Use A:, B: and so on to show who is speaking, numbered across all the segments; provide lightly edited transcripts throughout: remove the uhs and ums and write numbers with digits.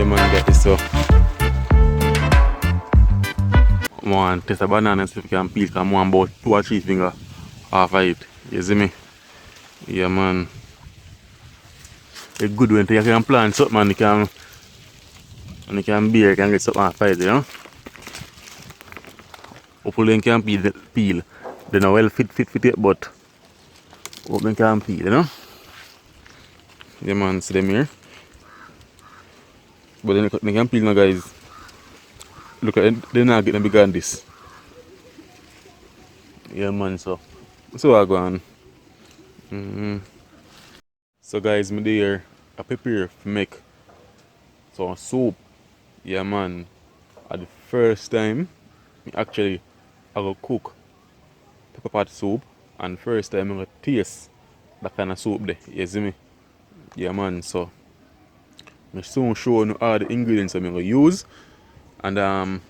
A: man, get this so. One taste a banana and see if you can peel, because one about 2 or 3 fingers off of it. You see me? Yeah man. It's good when you can plant something and you can bear, you can get something off of it, you know? Hopefully you can peel. They're not well fit it, but hopefully you can peel, you know? Yeah man, see them here. But then you can peel now guys. Look at it, they're not getting bigger than this. Yeah man, so I go on. So guys, me there I prepare to make some soup. Yeah man. At the first time me actually I go cook pepper pot soup, and first time I go taste that kind of soup there. You see me? Yeah man, so I soon show you all the ingredients I'm gonna use, and in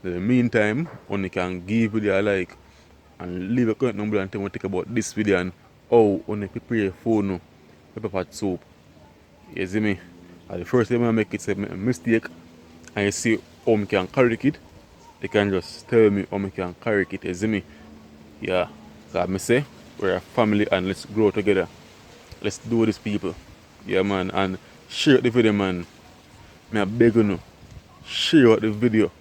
A: the meantime only can give video a like and leave a comment number and tell me what you think about this video and how only prepare for no pepper pot soup. You see me? At the first time I make it a mistake and you see how I can correct it, they can just tell me how I can correct it. You see me? Yeah, so I say we're a family and let's grow together. Let's do this, people. Yeah man, and share the video man. Me I beg you, share the video.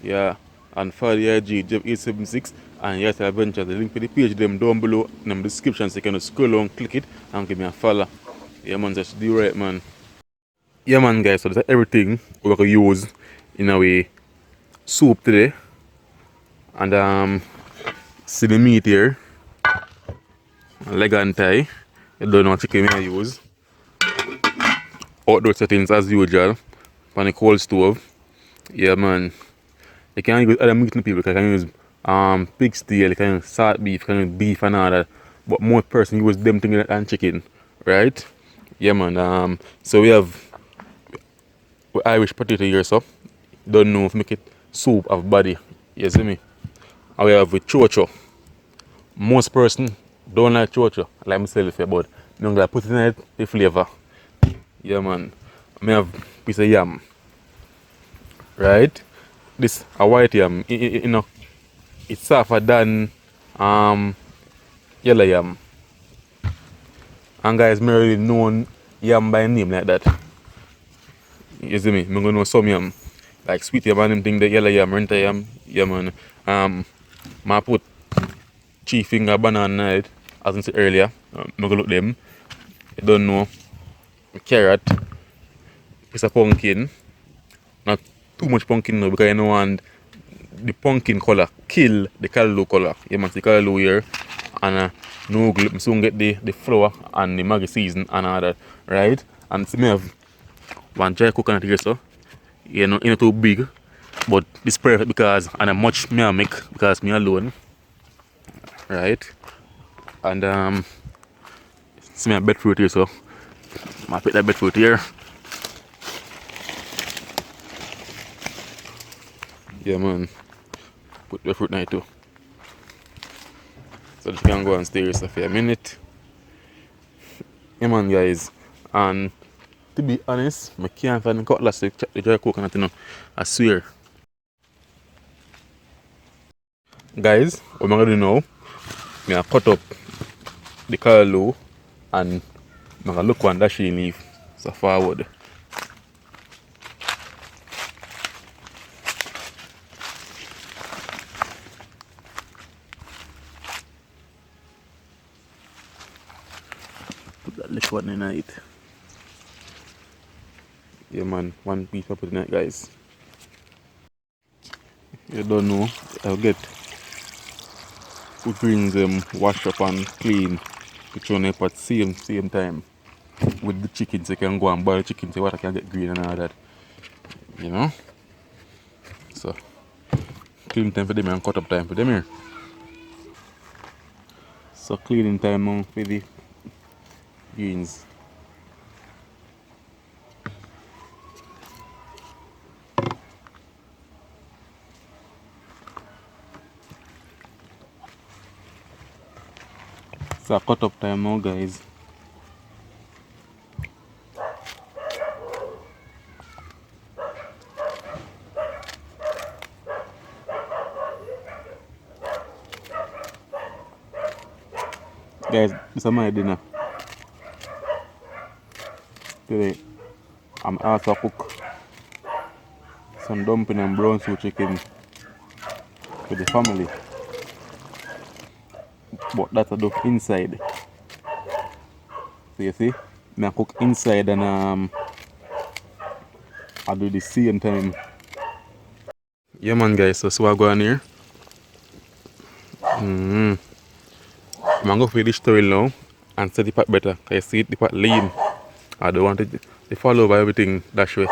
A: Yeah, and follow the IG Jeff876 and Yet Adventure. The link for the page them down below in the description, so you can scroll on, click it and give me a follow. Yeah man, just do right man. Yeah man guys, so that's everything we're gonna use in our soup today. And see the meat here. Leg and thigh. You don't know what chicken I use. Outdoor settings as usual. On the cold stove. Yeah man. You can use other meat people. You can use pig steel, you can use salt beef, you can use beef and all that. But most person use them things than chicken. Right? Yeah man. So we have Irish potato here, so don't know if make it soup of body. You see me? And we have with chocho. Most person don't like chocho, like myself, but I'm gonna put it in it the flavor. Yeah man. I have a piece of yam. Right? This a white yam. You know, it's softer than yellow yam. And guys, me already known yam by name like that. You see me? I'm gonna know some yam. Like sweet yam and them thing, the yellow yam, rent yam, yeah man. I put 3 finger banana in it, as I said earlier. I'm gonna look them. You don't know. Carrot, piece of pumpkin. Not too much pumpkin now because you know want the pumpkin color kill the callaloo color. You must see callaloo here. And no glue. Soon get the flour and the Maggi season and all that. Right? And see me have one dry coconut here, so you know, it's not too big. But it's perfect because and much me I make because me alone. Right? And see me a breadfruit here, so I put that breadfruit here. Yeah man, put the fruit now too. So that you can go and stay yourself for a minute. Yeah man guys, and to be honest, I can't find the cutlass to chop the dry coconut, you know. I swear. Guys, what I'm gonna do now, I'm gonna cut up the callaloo and I'm gonna look one dashi leaf. So forward. Put that little one in it. Yeah man, one piece I put in it guys. You don't know, I'll get food greens wash up and clean. Put on it at same time with the chicken, so you can go and boil chicken so water can get green and all that. You know? So clean time for them and cut up time for them here. So cleaning time now for the greens. So cut up time now guys. Guys, this is my dinner. Today, I'm also cook some dumpling and brown stew chicken with the family. But that's a do inside. So you see, I cook inside and I do the same time. Yeah man guys, so what I go on here. I'm going to go for this towel now and set the pot better. I see the pot lean. I don't want it to fall over everything that way.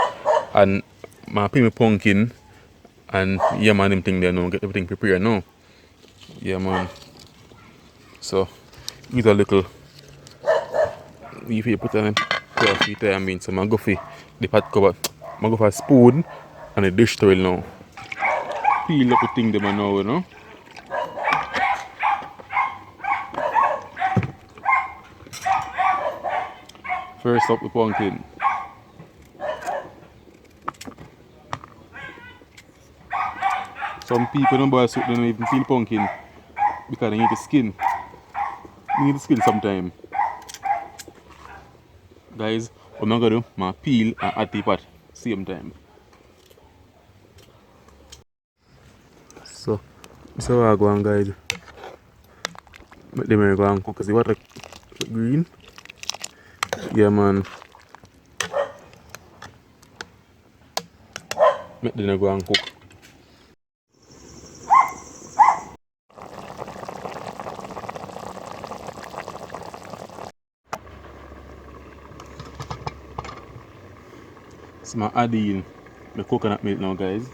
A: And I put my pumpkin and yeah man, them thing there now, get everything prepared now. Yeah man. So use a little, if you put on a feet I mean, so I go for the pot cover. I go for a spoon and a dish towel now. Peel up the thing there now, you know. First up the pumpkin. Some people don't buy soup, they don't even feel pumpkin because they need the skin. You need the skin sometime. Guys, what I'm gonna do, I'm gonna peel and add the pot same time. So, this is how I go on guys. Make them go and cook because the water green. Yeah man. Make them go and cook. So I'm adding the coconut milk now guys.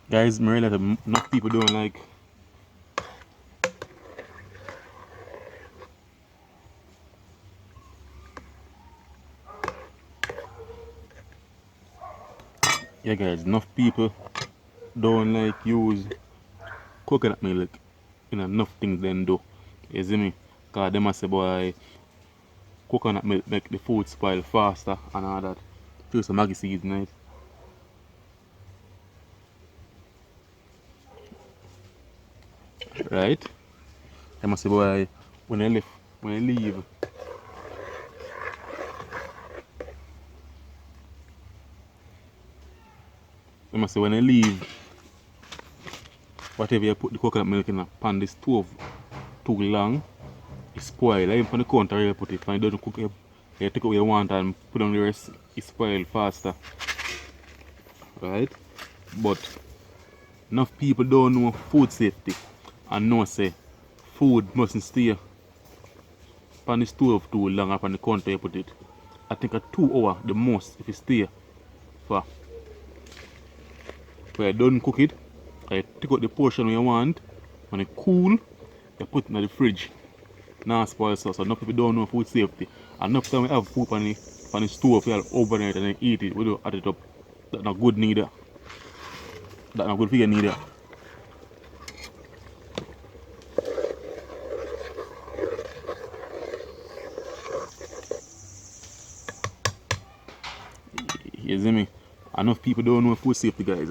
A: Guys, I realize that enough people don't like yeah guys, enough people don't like use coconut milk in enough things then do. You see me? Cause them say boy coconut milk make the food spoil faster and all that. Through some Maggi seeds night. Right? Them say boy when I leave them say when I leave whatever you put the coconut milk in upon the stove too long, it spoil. Like even on the counter you put it, when you don't cook it, you take out what you want and put on the rest, it spoil faster. Right? But enough people don't know food safety and know say food mustn't stay on the stove too long up on the counter you put it. I think a 2 hours the most if it stay for. When you don't cook it, you take out the portion you want, when it cool, you put it in the fridge. Now spoil so enough people don't know food safety. Enough time we have food on the stove we have overnight and then eat it, we don't add it up. That's not good neither. That's not good for you neither. You see me? Enough people don't know food safety guys.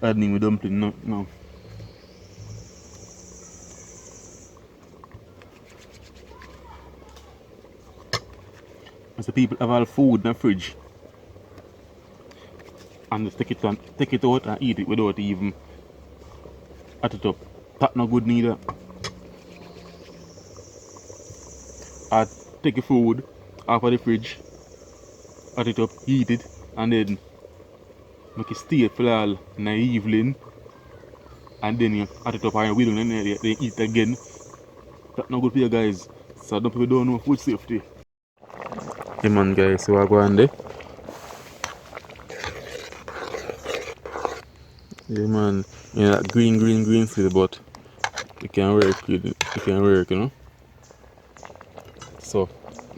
A: Adding with dumpling no. So people have all food in the fridge and just take it out and eat it without even add it up. That's not good neither. I take the food out of the fridge, add it up, eat it, and then make it stay for all in the evening, and then you add it up and you and then eat it again. That's not good for you guys. So don't people don't know food safety. Hey man guys, so I go on there. Yeah man, you know that green seed but it can work you know. So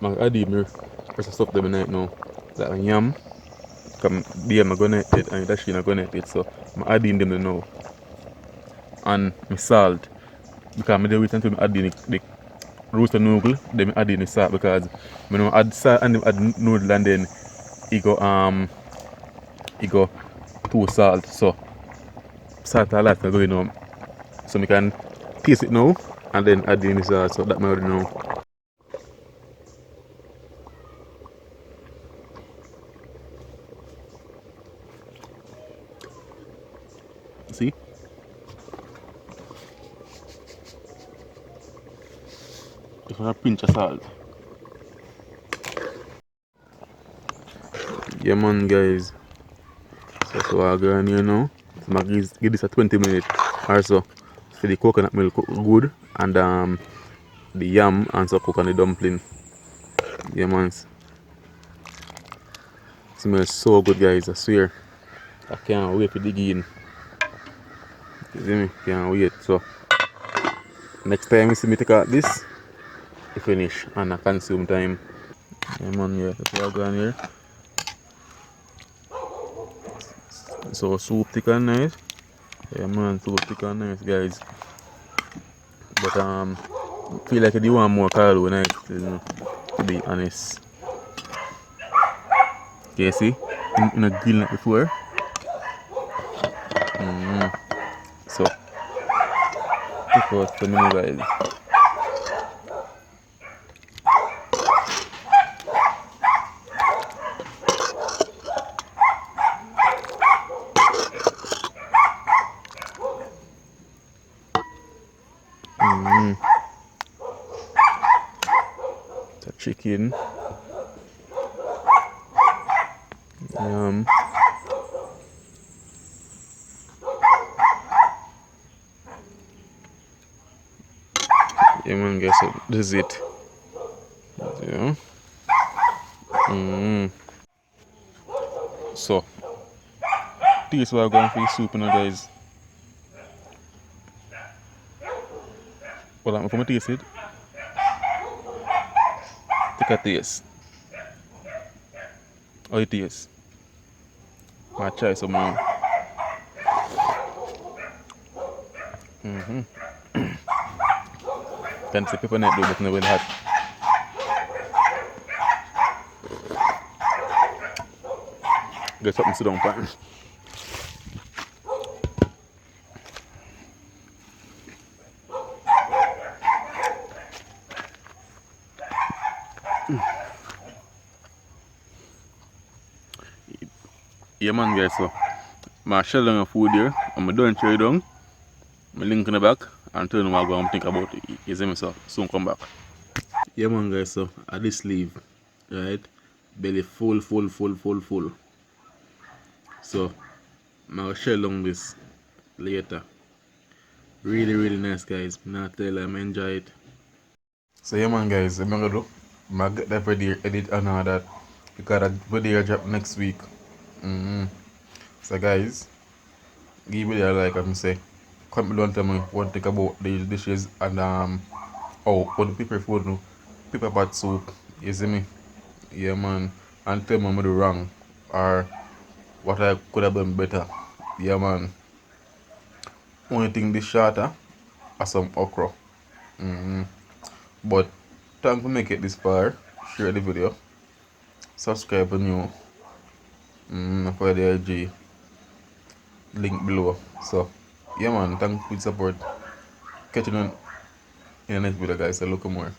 A: I add in rest of stuff them night now. Like yam. Come there I'm gonna eat it and that's not gonna eat it. So I'm adding them now. and my salt. Because I do wait until I add in the roasted noodle, then I add in the salt because when I add salt and then add noodle and then it go too salt. So salt a lot going on. So I can taste it now and then add in the salt, so that I already know. See? Just a pinch of salt. Yeah man guys. So I go on here now. So I give this a 20 minutes or so for the coconut milk cook good and the yam and so cook on the dumpling. Yeah man. Smells so good guys, I swear. I can't wait to dig in. You see me? Can't wait. So next time you see me take out this, you finish and I consume time. Yeah man, yeah, that's what I go on here. So soup thick and nice. Yeah man, soup thick and nice guys. But feel like I do want more carbo nice, you know, to be honest. Okay, see? In a grill like before. So take out the menu guys. The chicken. Yum. Yeah man guys, so this is it. Yeah. So this is what I'm going for the soup now guys. Well, I'm going to taste it. Take a taste. How it tastes? I'll try some more. Can say pepper net though, but not really hot. Get something to sit down pan. Yeah man guys, so my shell down food here, I'm done tray down, my link in the back, and turn what I'm going to think about it. You see me, so soon come back. Yeah man guys, so at this sleeve, right, belly full. So I'll shell down this later. Really nice guys, not tell you, I'm enjoy it. So yeah man guys, I'm gonna do my get that video edit and all that because that video drop next week. So guys, give it a like and say comment below and tell me what you think about these dishes and oh what the people food no pepper pot soup. You see me? Yeah man. And tell me what I do wrong or what I could have done better. Yeah man. Only thing this shorter are some okra. But thanks for making it this far. Share the video. Subscribe when you for the IG link below. So yeah man, thanks for the support. Catch you in the next video guys. So look more.